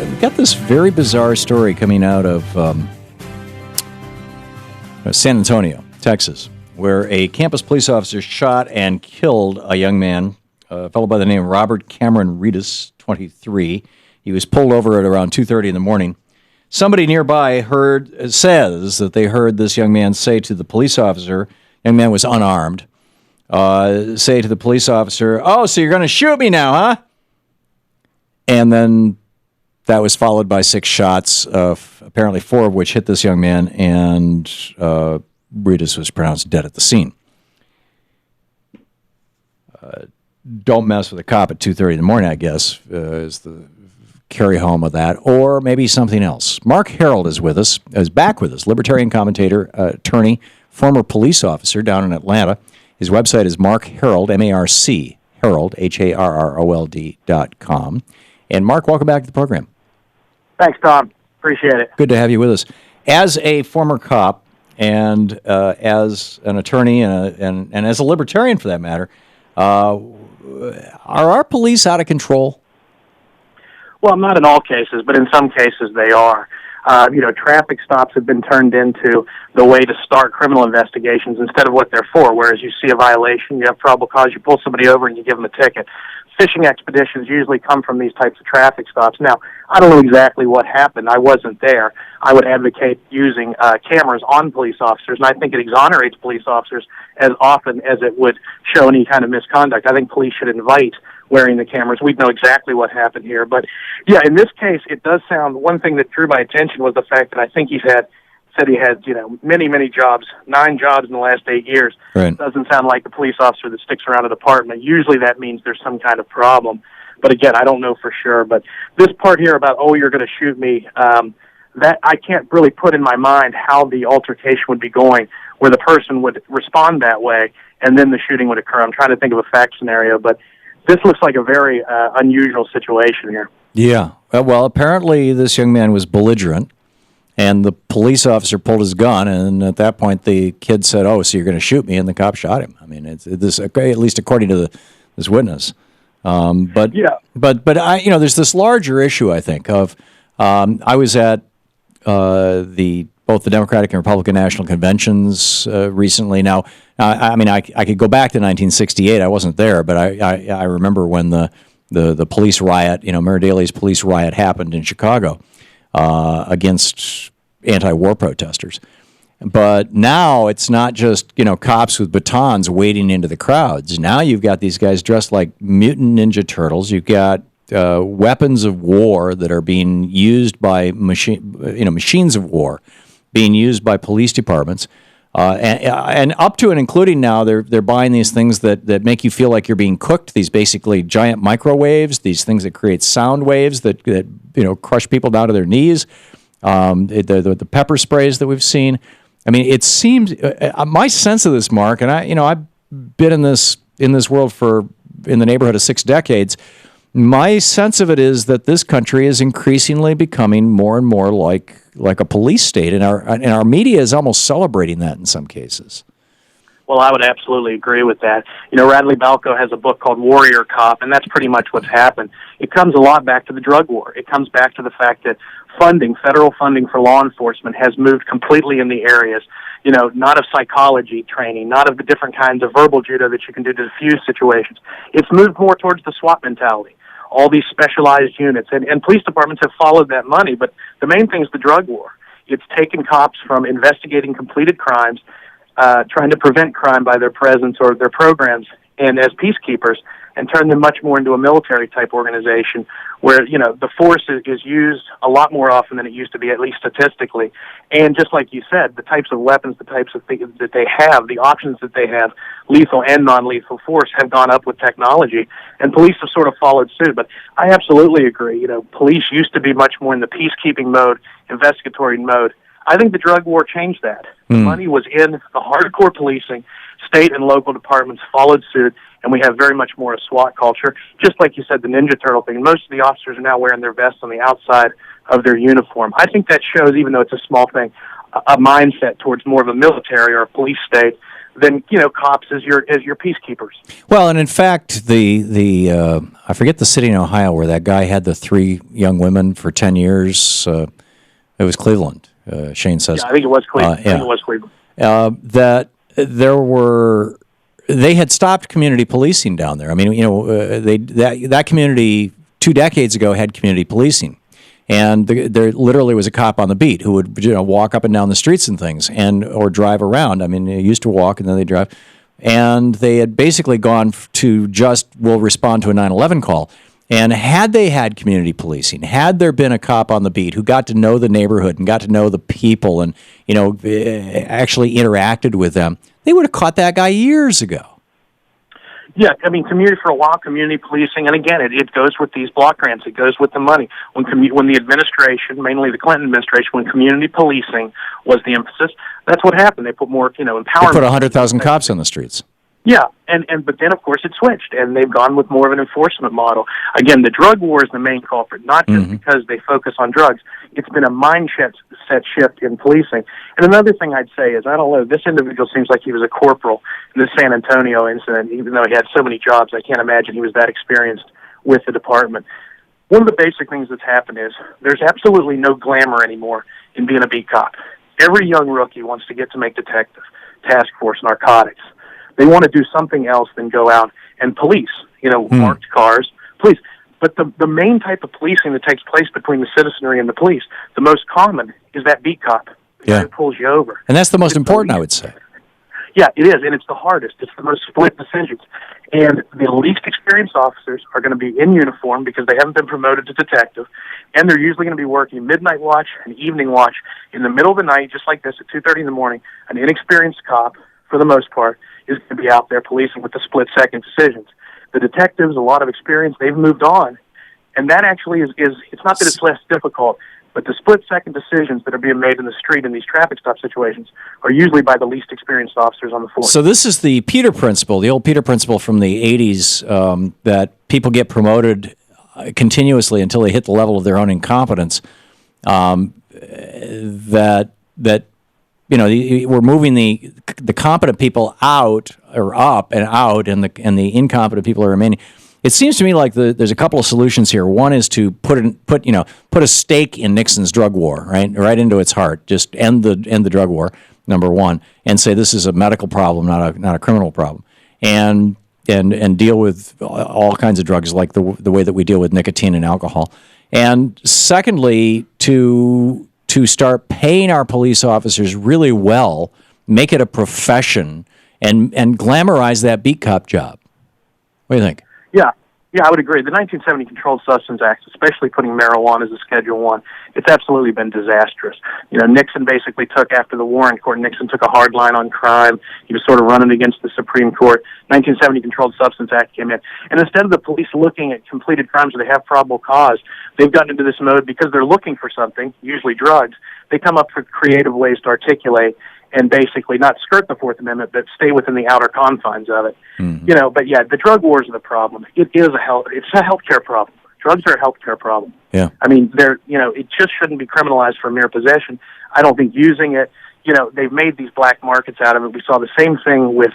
We've got this very bizarre story coming out of San Antonio, Texas, where a campus police officer shot and killed a young man, a fellow by the name of Robert Cameron Reedus, 23. He was pulled over at around 2:30 in the morning. Somebody nearby says that they heard this young man say to the police officer, young man was unarmed, say to the police officer, "Oh, so you're going to shoot me now, huh?" And then that was followed by 6 shots, apparently 4 of which hit this young man, and Reedus was pronounced dead at the scene. Don't mess with a cop at 2:30 in the morning, I guess, is the carry home of that, or maybe something else. Marc Harrold is back with us, Libertarian Commentator, attorney, former police officer down in Atlanta. His website is Marc Harrold, M-A-R-C, Harrold, Harrold.com. And Marc, welcome back to the program. Thanks, Tom. Appreciate it. Good to have you with us. As a former cop and as an attorney and as a libertarian, for that matter, are our police out of control? Well, not in all cases, but in some cases they are. Traffic stops have been turned into the way to start criminal investigations instead of what they're for, whereas you see a violation, you have probable cause, you pull somebody over and you give them a ticket. Fishing expeditions usually come from these types of traffic stops. Now, I don't know exactly what happened. I wasn't there. I would advocate using cameras on police officers, and I think it exonerates police officers as often as it would show any kind of misconduct. I think police should invite wearing the cameras. We'd know exactly what happened here. But, yeah, in this case, it does sound, one thing that drew my attention was the fact that I think he had many, many jobs, 9 jobs in the last 8 years. Right. Doesn't sound like the police officer that sticks around a department. Usually that means there's some kind of problem. But again, I don't know for sure. But this part here about, oh, you're going to shoot me, that I can't really put in my mind how the altercation would be going, where the person would respond that way, and then the shooting would occur. I'm trying to think of a fact scenario, but this looks like a very unusual situation here. Yeah. Well, apparently this young man was belligerent, and the police officer pulled his gun, and at that point the kid said, "Oh, so you're going to shoot me?" And the cop shot him. I mean, it's at least according to this witness. But I, there's this larger issue, I think, of I was at both the Democratic and Republican national conventions recently. Now, I could go back to 1968. I wasn't there, but I remember when the police riot, Mayor Daley's police riot happened in Chicago against anti-war protesters. But now it's not just, cops with batons wading into the crowds. Now you've got these guys dressed like mutant Ninja Turtles. You've got weapons of war that are being used by machines of war being used by police departments. And up to and including now, they're buying these things that make you feel like you're being cooked, these basically giant microwaves, these things that create sound waves that crush people down to their knees, the pepper sprays that we've seen. I mean, it seems my sense of this, Marc, and I've been in this world for in the neighborhood of 6 decades. My sense of it is that this country is increasingly becoming more and more like a police state, and our media is almost celebrating that in some cases. Well, I would absolutely agree with that. Radley Balco has a book called Warrior Cop, and that's pretty much what's happened. It comes a lot back to the drug war. It comes back to the fact that federal funding for law enforcement has moved completely in the areas, not of psychology training, not of the different kinds of verbal judo that you can do to diffuse situations. It's moved more towards the SWAT mentality, all these specialized units. And police departments have followed that money, but the main thing is the drug war. It's taken cops from investigating completed crimes, trying to prevent crime by their presence or their programs, and as peacekeepers, and turn them much more into a military-type organization where, the force is used a lot more often than it used to be, at least statistically. And just like you said, the types of weapons, the types of things that they have, the options that they have, lethal and non-lethal force, have gone up with technology, and police have sort of followed suit. But I absolutely agree. Police used to be much more in the peacekeeping mode, investigatory mode. I think the drug war changed that. The money was in the hardcore policing. State and local departments followed suit, and we have very much more a SWAT culture. Just like you said, the Ninja Turtle thing. Most of the officers are now wearing their vests on the outside of their uniform. I think that shows, even though it's a small thing, a mindset towards more of a military or a police state than cops as your peacekeepers. Well, and in fact, the I forget the city in Ohio where that guy had the 3 young women for 10 years. It was Cleveland. Shane says. Yeah, I think it was Cleveland. I think it was Cleveland. That they had stopped community policing down there. I mean, that community 2 decades ago had community policing. And there literally was a cop on the beat who would walk up and down the streets and things, or drive around. I mean, they used to walk and then they drive. And they had basically gone to just, we'll respond to a 9/11 call. And had they had community policing, had there been a cop on the beat who got to know the neighborhood and got to know the people and actually interacted with them, they would have caught that guy years ago. Yeah, I mean, community policing, and again, it goes with these block grants. It goes with the money. When the administration, mainly the Clinton administration, when community policing was the emphasis, that's what happened. They put more, empowerment. They put 100,000 cops on the streets. Yeah, but then of course it switched, and they've gone with more of an enforcement model. Again, the drug war is the main culprit, not just because they focus on drugs. It's been a mindset shift in policing. And another thing I'd say is, I don't know, this individual seems like he was a corporal in the San Antonio incident, even though he had so many jobs. I can't imagine he was that experienced with the department. One of the basic things that's happened is there's absolutely no glamour anymore in being a beat cop. Every young rookie wants to get to make detective, task force, narcotics. They want to do something else than go out and police, marked cars, police. But the main type of policing that takes place between the citizenry and the police, the most common is that beat cop who pulls you over. And that's the most important, I would say. Yeah, it is, and it's the hardest. It's the most split decisions. And the least experienced officers are going to be in uniform because they haven't been promoted to detective, and they're usually going to be working midnight watch and evening watch in the middle of the night, just like this, at 2:30 in the morning. An inexperienced cop, for the most part, is going to be out there policing with the split-second decisions. The detectives, a lot of experience, they've moved on. And that actually is it's not that it's less difficult, but the split-second decisions that are being made in the street in these traffic stop situations are usually by the least experienced officers on the force. So this is the Peter principle, the old Peter principle from the 80s, that people get promoted continuously until they hit the level of their own incompetence, we're moving the competent people out or up and out, and the incompetent people are remaining. It seems to me like there's a couple of solutions here. One is to put a stake in Nixon's drug war, right into its heart. Just end the drug war, number one, and say this is a medical problem, not a criminal problem, and deal with all kinds of drugs like the way that we deal with nicotine and alcohol. And secondly, to start paying our police officers really well, make it a profession, and glamorize that beat cop job. What do you think? Yeah, I would agree. The 1970 Controlled Substance Act, especially putting marijuana as a Schedule I, it's absolutely been disastrous. Nixon basically took, after the Warren Court, Nixon took a hard line on crime. He was sort of running against the Supreme Court. 1970 Controlled Substance Act came in. And instead of the police looking at completed crimes where they have probable cause, they've gotten into this mode because they're looking for something, usually drugs. They come up with creative ways to articulate and basically not skirt the Fourth Amendment, but stay within the outer confines of it. But yeah, the drug wars are the problem. It's a healthcare problem. Drugs are a healthcare problem. Yeah. I mean, it just shouldn't be criminalized for mere possession. I don't think using it, they've made these black markets out of it. We saw the same thing with,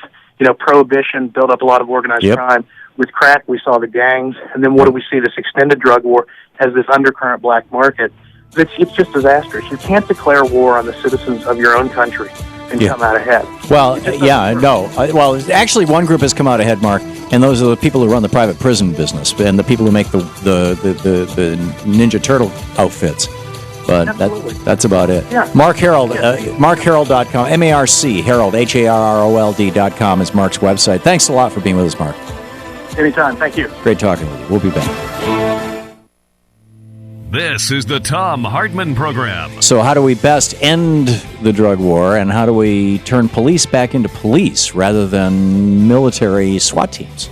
prohibition, built up a lot of organized crime. With crack, we saw the gangs. And then what do we see? This extended drug war has this undercurrent black market. It's just disastrous. You can't declare war on the citizens of your own country and come out ahead. Well, well, actually, one group has come out ahead, Mark, and those are the people who run the private prison business and the people who make the Ninja Turtle outfits. But that's about it. Yeah. Marc Harrold, markharrold.com, M-A-R-C, Harrold, Harrold.com is Mark's website. Thanks a lot for being with us, Mark. Anytime. Thank you. Great talking with you. We'll be back. This is the Thom Hartmann Program. So how do we best end the drug war, and how do we turn police back into police rather than military SWAT teams?